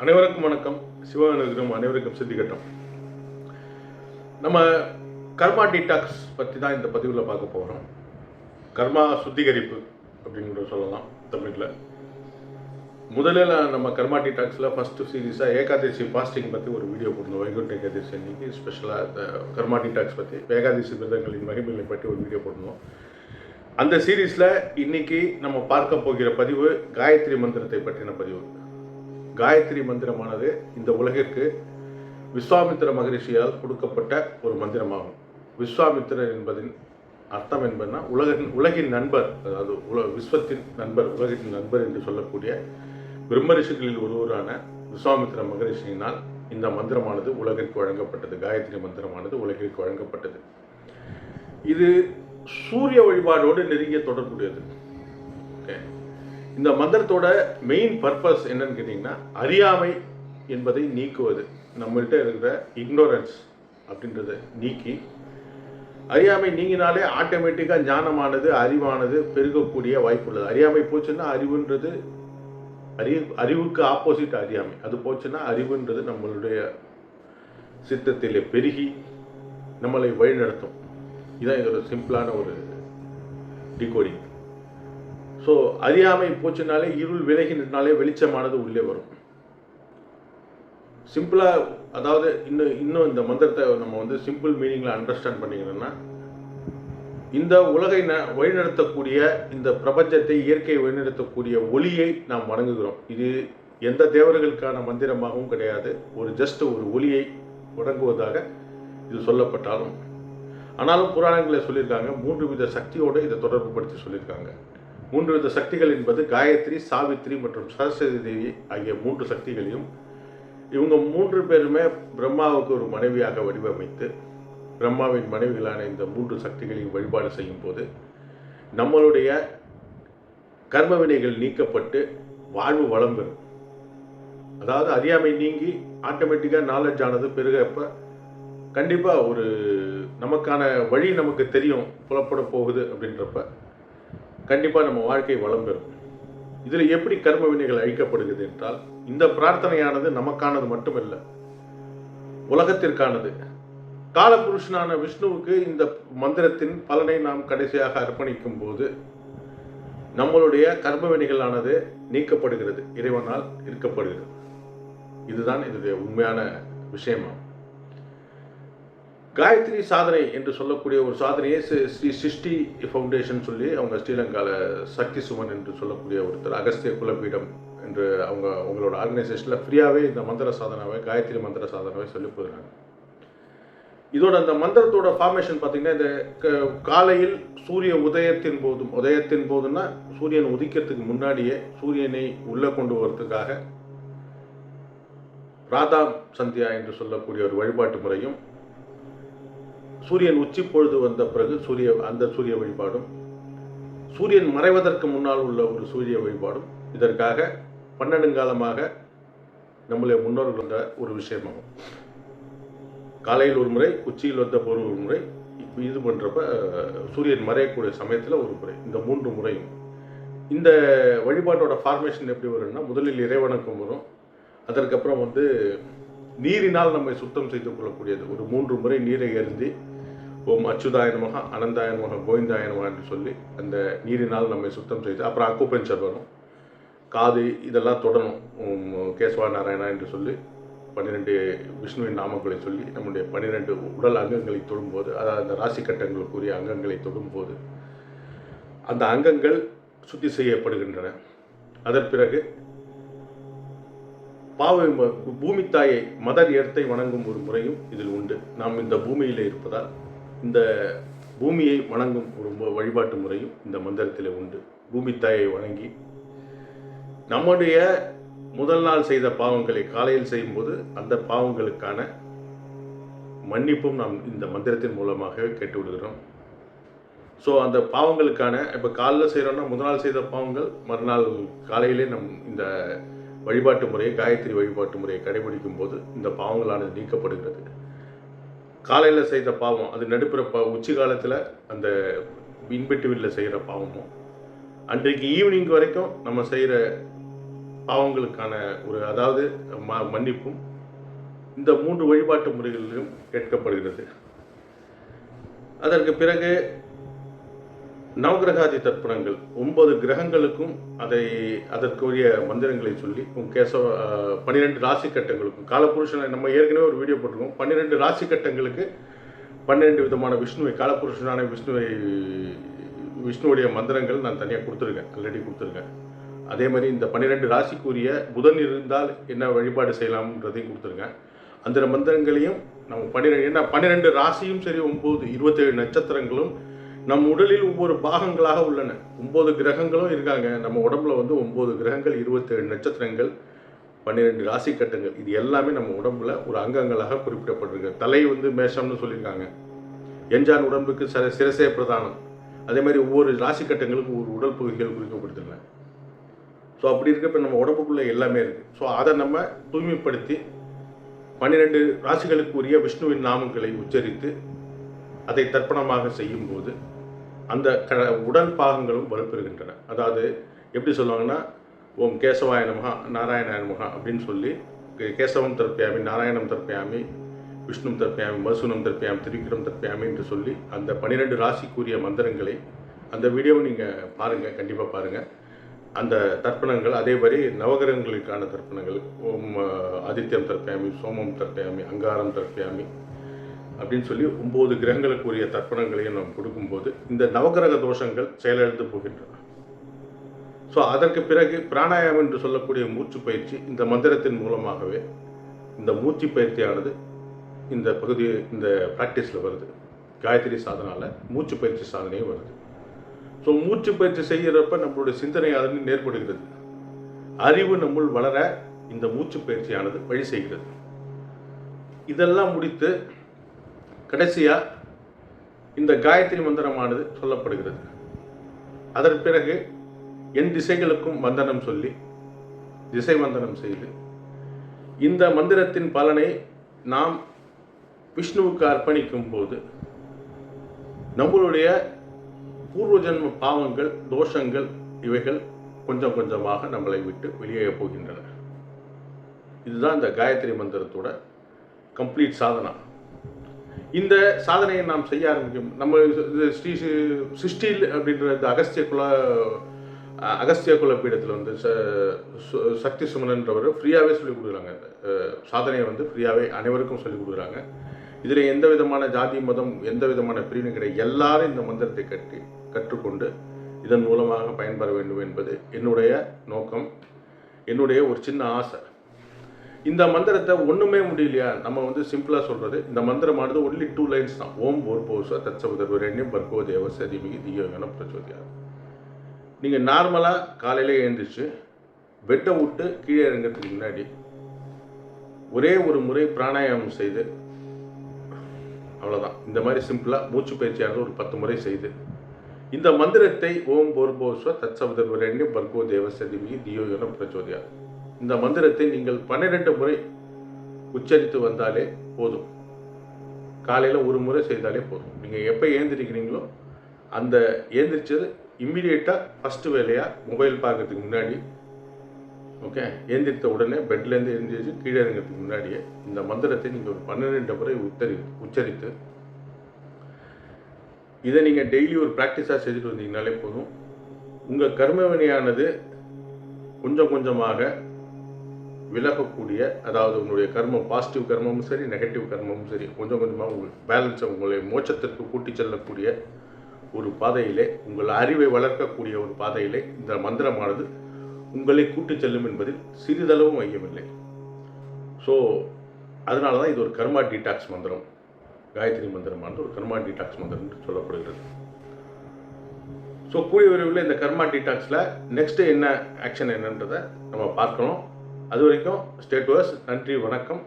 அனைவருக்கும் வணக்கம். சிவனுக்கும் அனைவருக்கும் சித்திகட்டம். நம்ம கர்மா டீடாக்ஸ் பற்றி தான் இந்த பதிவில் பார்க்க போகிறோம். கர்மா சுத்திகரிப்பு அப்படிங்கிற சொல்லலாம் தமிழில். முதலில் நம்ம கர்மா டீடாக்ஸில் ஃபஸ்ட்டு சீரீஸாக ஏகாதசி ஃபாஸ்டிங் பற்றி ஒரு வீடியோ போட்டிருந்தோம். வைகுண்ட ஏகாதசி அன்றைக்கி ஸ்பெஷலாக இந்த கர்மா டீடாக்ஸ் பற்றி ஏகாதசி விரதங்களின் மகிமைகளை பற்றி ஒரு வீடியோ போட்டிருந்தோம். அந்த சீரீஸில் இன்றைக்கி நம்ம பார்க்க போகிற பதிவு காயத்ரி மந்திரத்தை பற்றின பதிவு. காயத்ரி மந்திரமானது இந்த உலகிற்கு விஸ்வாமித்திர மகரிஷியால் கொடுக்கப்பட்ட ஒரு மந்திரமாகும். விஸ்வாமித்திரர் என்பதின் அர்த்தம் என்பதுனா உலகின் நண்பர், அதாவது விஸ்வத்தின் நண்பர், உலகின் நண்பர் என்று சொல்லக்கூடிய பிரம்ம ரிஷிகளில் ஒருவரான விஸ்வாமித்திர மகரிஷியினால் இந்த மந்திரமானது உலகிற்கு வழங்கப்பட்டது. காயத்ரி மந்திரமானது உலகிற்கு வழங்கப்பட்டது. இது சூரிய வழிபாடோடு நெருங்கிய தொடர்புடையது. ஓகே, இந்த மந்திரத்தோட மெயின் பர்பஸ் என்னன்னு கேட்டிங்கன்னா, அறியாமை என்பதை நீக்குவது. நம்மள்கிட்ட இருக்கிற இக்னோரன்ஸ் அப்படின்றத நீக்கி, அறியாமை நீங்கினாலே ஆட்டோமேட்டிக்காக ஞானமானது, அறிவானது பெருகக்கூடிய வாய்ப்பு உள்ளது. அறியாமை போச்சுன்னா அறிவுன்றது, அறிவுக்கு ஆப்போசிட் அறியாமை. அது போச்சுன்னா அறிவுன்றது நம்மளுடைய சித்தத்திலே பெருகி நம்மளை வழிநடத்தும். இதுதான் இதோட சிம்பிளான ஒரு டிகோடிங். ஸோ அறியாமை போச்சுனாலே, இருள் விலகினாலே வெளிச்சமானது உள்ளே வரும். சிம்பிளாக, அதாவது இன்னும் இந்த மந்திரத்தை நம்ம சிம்பிள் மீனிங்கில் அண்டர்ஸ்டாண்ட் பண்ணிக்கணும்னா, இந்த உலகை வழிநடத்தக்கூடிய, இந்த பிரபஞ்சத்தை, இயற்கையை வழிநடத்தக்கூடிய ஒளியை நாம் வணங்குகிறோம். இது எந்த தேவர்களுக்கான மந்திரமாகவும் கிடையாது. ஜஸ்ட் ஒரு ஒளியை வணங்குவதாக இது சொல்லப்பட்டாலும், ஆனாலும் புராணங்களில் சொல்லியிருக்காங்க, 3 வித சக்தியோடு இதை தொடர்பு படுத்தி சொல்லியிருக்காங்க. 3 வித சக்திகள் என்பது காயத்ரி, சாவித்ரி மற்றும் சரஸ்வதி தேவி ஆகிய 3 சக்திகளையும் இவங்க 3 பேருமே பிரம்மாவுக்கு ஒரு மனைவியாக வடிவமைத்து, பிரம்மாவின் மனைவிகளான இந்த 3 சக்திகளையும் வழிபாடு செய்யும் போது நம்மளுடைய கர்ம வினைகள் நீக்கப்பட்டு வாழ்வு வளம் பெறும். அதாவது அறியாமை நீங்கி ஆட்டோமேட்டிக்காக நாலேஜ் ஆனது பெருகப்ப கண்டிப்பாக நமக்கான வழி நமக்கு தெரியும், புலப்பட போகுது. அப்படின்றப்ப கண்டிப்பாக நம்ம வாழ்க்கை வளம் பெறும். இதில் எப்படி கர்ம வினைகள் அழிக்கப்படுகிறது என்றால், இந்த பிரார்த்தனையானது நமக்கானது மட்டுமல்ல, உலகத்திற்கானது. காலபுருஷனான விஷ்ணுவுக்கு இந்த மந்திரத்தின் பலனை நாம் கடைசியாக அர்ப்பணிக்கும் போது நம்மளுடைய கர்ம வினைகளானது நீக்கப்படுகிறது, இறைவனால் இருக்கப்படுகிறது. இதுதான் இதனுடைய உண்மையான விஷயமாகும். காயத்ரி சாதனை என்று சொல்லக்கூடிய ஒரு சாதனையை ஸ்ரீ சிருஷ்டி ஃபவுண்டேஷன் சொல்லி, அவங்க ஸ்ரீலங்காவில் சக்தி சுமன் என்று சொல்லக்கூடிய ஒருத்தர், அகஸ்திய குலபீடம் என்று அவங்களோட ஆர்கனைசேஷனில் ஃப்ரீயாகவே இந்த மந்திர சாதனாவை, காயத்ரி மந்திர சாதனாவை சொல்லி போகிறாங்க. இதோட அந்த மந்திரத்தோட ஃபார்மேஷன் பார்த்திங்கன்னா, இந்த காலையில் சூரிய உதயத்தின் போதுன்னா சூரியன் உதிக்கிறதுக்கு முன்னாடியே சூரியனை உள்ளே கொண்டு வரத்துக்காக பிராதாம் சந்தியா என்று சொல்லக்கூடிய ஒரு வழிபாட்டு முறையும், சூரியன் உச்சி பொழுது வந்த பிறகு சூரிய வழிபாடும், சூரியன் மறைவதற்கு முன்னால் உள்ள ஒரு சூரிய வழிபாடும் இதற்காக 12 காலமாக நம்முடைய முன்னோர்கள் வந்த ஒரு விஷயமாகும். காலையில் ஒரு முறை, உச்சியில் வந்த போது ஒரு முறை, இது பண்ணுறப்ப சூரியன் மறையக்கூடிய சமயத்தில் ஒரு முறை, இந்த 3 முறையும். இந்த வழிபாட்டோட ஃபார்மேஷன் எப்படி வரும்னா, முதலில் இறைவணக்கம் வரும். அதற்கப்புறம் நீரினால் நம்மை சுத்தம் செய்து கொள்ளக்கூடியது. ஒரு 3 முறை நீரை எறிந்தி, ஓம் அச்சுதாய நமக, அனந்தாய நமக, கோவிந்தாய நமக என்று சொல்லி அந்த நீரினால் நம்மை சுத்தம் செய்து, அப்புறம் அக்குபஞ்சர் வரும். காது இதெல்லாம் தொடணும். ஓம் கேசவா நாராயணா என்று சொல்லி 12 விஷ்ணுவின் நாமங்களை சொல்லி நம்முடைய 12 உடல் அங்கங்களை தொடும்போது, அதாவது அந்த ராசி கட்டங்களுக்குரிய அங்கங்களை தொடும்போது அந்த அங்கங்கள் சுத்தி செய்யப்படுகின்றன. அதன் பிறகு பூமி தாயை, மதர் எர்த்தை வணங்கும் ஒரு முறையும் இதில் உண்டு. நாம் இந்த பூமியில் இருப்பதால் இந்த பூமியை வணங்கும் ஒரு வழிபாட்டு முறையும் இந்த மந்திரத்தில் உண்டு. பூமி தாயை வணங்கி நம்முடைய முதல் நாள் செய்த பாவங்களை காலையில் செய்யும்போது அந்த பாவங்களுக்கான மன்னிப்பும் நாம் இந்த மந்திரத்தின் மூலமாக கேட்டுவிடுகிறோம். ஸோ அந்த பாவங்களுக்கான, இப்போ காலையில் செய்கிறோன்னா முதல் நாள் செய்த பாவங்கள் மறுநாள் காலையிலே இந்த வழிபாட்டு முறையை, காயத்ரி வழிபாட்டு முறையை கடைபிடிக்கும் போது இந்த பாவங்களானது நீக்கப்படுகிறது. காலையில் செய்த பாவம், அது நடுப்புற உச்சி காலத்தில் அந்த இன்பிட்வீனில் செய்கிற பாவமும், அன்றைக்கு ஈவினிங் வரைக்கும் நம்ம செய்கிற பாவங்களுக்கான அதாவது மன்னிப்பும் இந்த 3 வழிபாட்டு முறைகளிலும் கேட்கப்படுகிறது. அதற்கு பிறகு நவகிரகாதி தர்ப்பணங்கள் 9 கிரகங்களுக்கும் அதற்குரிய மந்திரங்களை சொல்லி 12 ராசி கட்டங்களுக்கும் காலபுருஷனை நம்ம ஏற்கனவே ஒரு வீடியோ போட்டிருக்கோம். 12 ராசி கட்டங்களுக்கு 12 விதமான விஷ்ணுவை காலபுருஷனான விஷ்ணுவுடைய மந்திரங்கள் நான் தனியாக ஆல்ரெடி கொடுத்துருக்கேன். அதே மாதிரி இந்த 12 ராசிக்குரிய புதன் இருந்தால் என்ன வழிபாடு செய்யலாம்ன்றதையும் கொடுத்துருக்கேன். அந்த மந்திரங்களையும் நம்ம 12 ராசியும் சரி 27 நட்சத்திரங்களும் நம் உடலில் ஒவ்வொரு பாகங்களாக உள்ளன. 9 கிரகங்களும் இருக்காங்க நம்ம உடம்புல. 9 கிரகங்கள், 27 நட்சத்திரங்கள், 12 ராசி கட்டங்கள், இது எல்லாமே நம்ம உடம்புல ஒரு அங்கங்களாக குறிப்பிடப்பட்டிருக்கு. தலை மேஷம்னு சொல்லியிருக்காங்க. எஞ்சான் உடம்புக்கு சிரசே பிரதானம். அதே மாதிரி ஒவ்வொரு ராசி கட்டங்களுக்கும் ஒரு உடல் பகுதிகள் குறிக்கப்படுதுங்க. ஸோ அப்படி இருக்கப்ப நம்ம உடம்புக்குள்ளே எல்லாமே இருக்குது. ஸோ அதை நம்ம தூய்மைப்படுத்தி 12 ராசிகளுக்கு உரிய விஷ்ணுவின் நாமங்களை உச்சரித்து அதை தர்ப்பணமாக செய்யும்போது அந்த உடல் பாகங்களும் வலுப்பெறுகின்றன. அதாவது எப்படி சொல்லுவாங்கன்னா, ஓம் கேசவாய நமஹா நாராயணாய நமஹா அப்படின்னு சொல்லி கேசவம் தர்ப்பயாமி, நாராயணம் தர்ப்பயாமி, விஷ்ணு தர்ப்பயாமி, மதுசூனம் தர்ப்பயாமி, திரிவிக்ரம் தர்ப்பயாமி என்று சொல்லி அந்த 12 ராசிக்குரிய மந்திரங்களை அந்த வீடியோவை நீங்கள் பாருங்கள், கண்டிப்பாக பாருங்கள். அந்த தர்ப்பணங்கள் அதே மாதிரி நவகிரகங்களுக்கான தர்ப்பணங்கள் ஓம் ஆதித்யம் தர்ப்பயாமி, சோமம் தர்ப்பயாமி, அங்காரம் தர்ப்பயாமி அப்படின்னு சொல்லி 9 கிரகங்களுக்குரிய தர்ப்பணங்களையும் நாம் கொடுக்கும்போது இந்த நவகிரக தோஷங்கள் செயலிழந்து போகின்றன. ஸோ அதற்கு பிறகு பிராணாயாமம் என்று சொல்லக்கூடிய மூச்சு பயிற்சி இந்த மந்திரத்தின் மூலமாகவே இந்த மூச்சு பயிற்சியானது இந்த ப்ராக்டிஸில் வருது. காயத்ரி சாதனால மூச்சு பயிற்சி சாதனையும் வருது. ஸோ மூச்சு பயிற்சி செய்கிறப்ப நம்மளுடைய சிந்தனை அதனை நேர்படுகிறது. அறிவு நம்முள் வளர இந்த மூச்சு பயிற்சியானது வழி செய்கிறது. இதெல்லாம் முடித்து கடைசியாக இந்த காயத்ரி மந்திரமானது சொல்லப்படுகிறது. அதற்கு பிறகு என் திசைகளுக்கும் வந்தனம் சொல்லி திசை வந்தனம் செய்து இந்த மந்திரத்தின் பலனை நாம் விஷ்ணுவுக்கு அர்ப்பணிக்கும் போது நம்மளுடைய பூர்வ ஜென்ம பாவங்கள், தோஷங்கள் இவைகள் கொஞ்சம் கொஞ்சமாக நம்மளை விட்டு வெளியே போகின்றன. இதுதான் இந்த காயத்ரி மந்திரத்தோட கம்ப்ளீட் சாதனா. இந்த சாதனையை நாம் செய்ய ஆரம்பிக்கும். நம்ம ஸ்ரீ சிருஷ்டில் அப்படின்ற இந்த அகஸ்திய குல பீடத்தில் சக்தி சுமனன்றவர் ஃப்ரீயாகவே சொல்லிக் கொடுக்குறாங்க. இந்த சாதனையை ஃப்ரீயாகவே அனைவருக்கும் சொல்லிக் கொடுக்குறாங்க. இதில் எந்த விதமான ஜாதி மதம் எந்த விதமான பிரிவினை கிடையாது. எல்லாரும் இந்த மந்திரத்தை கற்றுக்கொண்டு இதன் மூலமாக பயன்பெற வேண்டும் என்பது என்னுடைய நோக்கம், என்னுடைய ஒரு சின்ன ஆசை. இந்த மந்திரத்தை ஒன்றுமே முடியலையா, நம்ம சிம்பிளாக சொல்கிறது, இந்த மந்திரமானது ஒன்லி 2 லைன்ஸ் தான். ஓம் போர்போச தத்சவதர்வரண்யம் பர்கோ தேவச தீமகி தியோகன பிரச்சோதியா. நீங்கள் நார்மலாக காலையில் எழுந்திரிச்சு பெட்டை விட்டு கீழே இறங்கிறதுக்கு முன்னாடி ஒரே ஒரு முறை பிராணாயாமம் செய்து, அவ்வளோதான். இந்த மாதிரி சிம்பிளாக மூச்சு பயிற்சியானது ஒரு 10 முறை செய்து இந்த மந்திரத்தை ஓம் போர்போஸ்வ தத்சவதர்வரண்யம் பர்கோ தேவச தீமகி தியோகன பிரச்சோதியா, இந்த மந்திரத்தை நீங்கள் 12 முறை உச்சரித்து வந்தாலே போதும். காலையில் ஒரு முறை செய்தாலே போதும். நீங்கள் எப்போ ஏந்திரிக்கிறீங்களோ அந்த ஏந்திரிச்சது இம்மிடியேட்டாக ஃபஸ்ட்டு வேலையாக மொபைல் பார்க்கறதுக்கு முன்னாடி, ஓகே, ஏந்திரித்த உடனே பெட்லேருந்து எழுந்திரிச்சு கீழே இறங்கிறதுக்கு முன்னாடியே இந்த மந்திரத்தை நீங்கள் ஒரு 12 முறை உச்சரித்து இதை நீங்கள் டெய்லி ஒரு ப்ராக்டிஸாக செஞ்சுட்டு வந்தீங்கனாலே போதும். உங்கள் கர்மவினையானது கொஞ்சம் கொஞ்சமாக விலகக்கூடிய, அதாவது உங்களுடைய கர்மம், பாசிட்டிவ் கர்மமும் சரி நெகட்டிவ் கர்மமும் சரி, கொஞ்சம் கொஞ்சமாக உங்களுக்கு பேலன்ஸை உங்களை மோட்சத்திற்கு கூட்டி செல்லக்கூடிய ஒரு பாதையிலே, உங்கள் அறிவை வளர்க்கக்கூடிய ஒரு பாதையிலே இந்த மந்திரமானது உங்களை கூட்டி செல்லும் என்பதில் சிறிதளவும் ஐயமில்லை. ஸோ அதனால தான் இது ஒரு கர்மா டீடாக்ஸ் மந்திரம். காயத்ரி மந்திரமானது ஒரு கர்மா டீடாக்ஸ் மந்திரம் என்று சொல்லப்படுகிறது. ஸோ கூடிய விரைவில் இந்த கர்மா டீடாக்ஸில் நெக்ஸ்ட்டு என்ன ஆக்ஷன் என்னன்றதை நம்ம பார்க்கணும். அது வரைக்கும் ஸ்டே டு அஸ். நன்றி, வணக்கம்.